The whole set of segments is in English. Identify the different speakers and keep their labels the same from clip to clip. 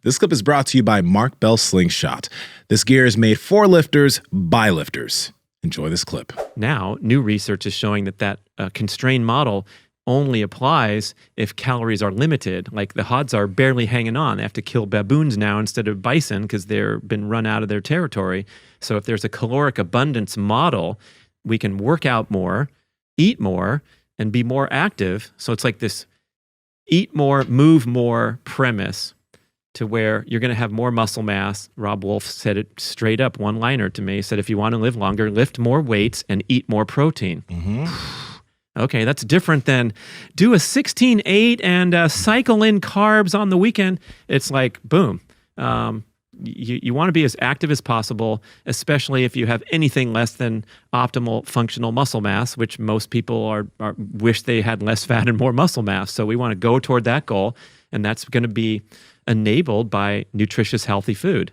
Speaker 1: This clip is brought to you by Mark Bell Slingshot. This gear is made for lifters by lifters. Enjoy this clip.
Speaker 2: Now, new research is showing that constrained model only applies if calories are limited. Like the Hadza are barely hanging on. They have to kill baboons now instead of bison because they've been run out of their territory. So if there's a caloric abundance model, we can work out more, eat more, and be more active. So it's like this eat more, move more premise to where you're going to have more muscle mass. Rob Wolf said it straight up, one-liner to me. He said, if you want to live longer, lift more weights and eat more protein. Okay, that's different than do a 16-8 and cycle in carbs on the weekend. It's like, boom. You want to be as active as possible, especially if you have anything less than optimal functional muscle mass, which most people wish they had less fat and more muscle mass. So we want to go toward that goal, and that's going to be enabled by nutritious, healthy food.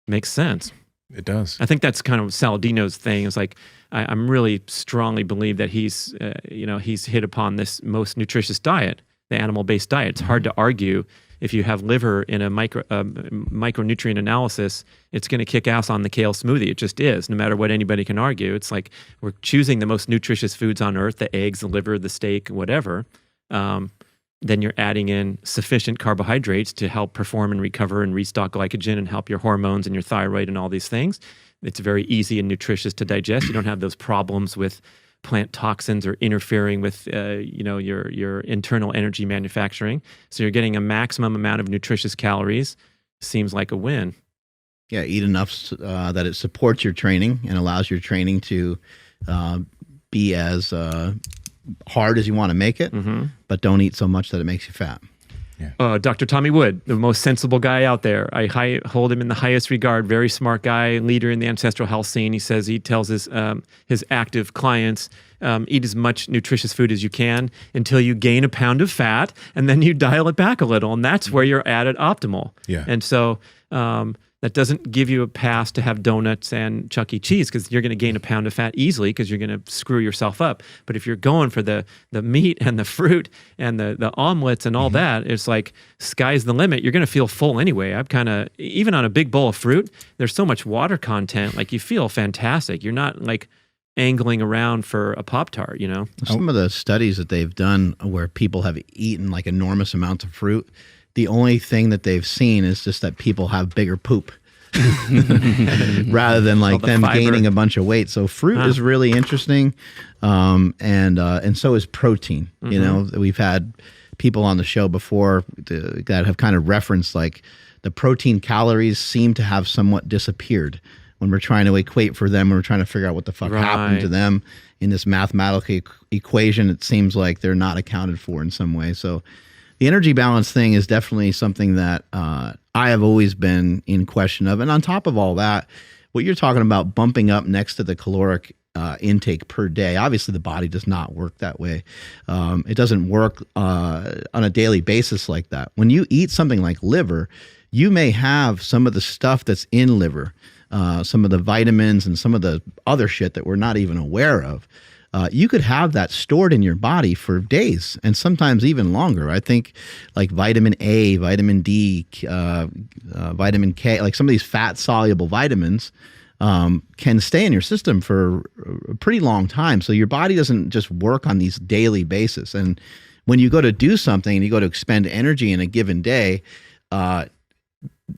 Speaker 2: Makes sense.
Speaker 1: It does.
Speaker 2: I think that's kind of Saladino's thing. It's like I'm really strongly believe that he's hit upon this most nutritious diet, the animal-based diet. It's hard to argue. If you have liver in a micronutrient analysis, it's going to kick ass on the kale smoothie. It just is, no matter what anybody can argue. It's like we're choosing the most nutritious foods on earth, the eggs, the liver, the steak, whatever. Then you're adding in sufficient carbohydrates to help perform and recover and restock glycogen and help your hormones and your thyroid and all these things. It's very easy and nutritious to digest. You don't have those problems with plant toxins or interfering with your internal energy manufacturing. So you're getting a maximum amount of nutritious calories. Seems like a win.
Speaker 3: Yeah, eat enough that it supports your training and allows your training to be as hard as you want to make it, but don't eat so much that it makes you fat.
Speaker 2: Dr. Tommy Wood, the most sensible guy out there. I hold him in the highest regard. Very smart guy, leader in the ancestral health scene. He says he tells his active clients, eat as much nutritious food as you can until you gain a pound of fat, and then you dial it back a little, and that's where you're at optimal.
Speaker 1: Yeah.
Speaker 2: And so that doesn't give you a pass to have donuts and Chuck E. Cheese because you're going to gain a pound of fat easily because you're going to screw yourself up. But if you're going for the meat and the fruit and the omelets and all that, it's like sky's the limit. You're going to feel full anyway. I'm kind of, even on a big bowl of fruit, there's so much water content. Like you feel fantastic. You're not like angling around for a Pop-Tart,
Speaker 3: Some of the studies that they've done where people have eaten like enormous amounts of fruit, the only thing that they've seen is just that people have bigger poop rather than like them gaining a bunch of weight. So fruit is really interesting. And so is protein. We've had people on the show before that have kind of referenced like the protein calories seem to have somewhat disappeared when we're trying to equate for them. We're trying to figure out what the fuck happened to them in this mathematical equation. It seems like they're not accounted for in some way. So the energy balance thing is definitely something that I have always been in question of. And on top of all that, what you're talking about bumping up next to the caloric intake per day, obviously the body does not work that way. It doesn't work on a daily basis like that. When you eat something like liver, you may have some of the stuff that's in liver, some of the vitamins and some of the other shit that we're not even aware of. You could have that stored in your body for days and sometimes even longer. I think like vitamin A, vitamin D, vitamin K, like some of these fat-soluble vitamins can stay in your system for a pretty long time. So your body doesn't just work on these daily basis. And when you go to do something and you go to expend energy in a given day,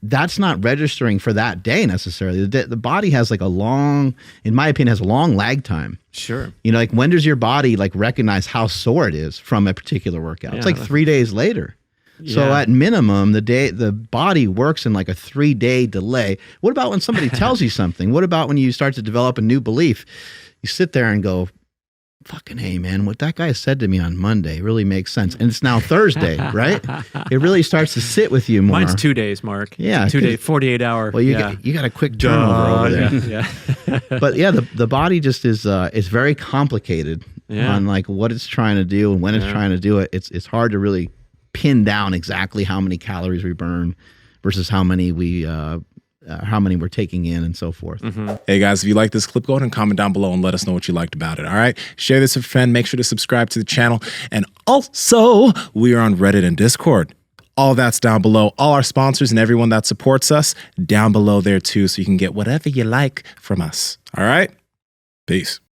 Speaker 3: that's not registering for that day necessarily. The body has like a long, in my opinion, has a long lag time.
Speaker 2: Sure.
Speaker 3: Like when does your body like recognize how sore it is from a particular workout? It's like 3 days later. Yeah. So at minimum, the body works in like a 3-day delay. What about when somebody tells you something? What about when you start to develop a new belief? You sit there and go, fucking hey, man, what that guy said to me on Monday really makes sense. And it's now Thursday, right? It really starts to sit with you more.
Speaker 2: Mine's 2 days, Mark.
Speaker 3: Yeah.
Speaker 2: 2 day, 48 hour.
Speaker 3: Well, you got a quick turnover over there.
Speaker 2: Yeah.
Speaker 3: But yeah, the body just is very complicated on like what it's trying to do and when it's trying to do it. It's hard to really pin down exactly how many calories we burn versus how many we're taking in and so forth.
Speaker 1: Hey guys, if you like this clip, go ahead and comment down below and let us know what you liked about it. All right. Share this with a friend. Make sure to subscribe to the channel. And also, we are on Reddit and Discord. All that's down below. All our sponsors and everyone that supports us down below there too, so you can get whatever you like from us. All right? Peace.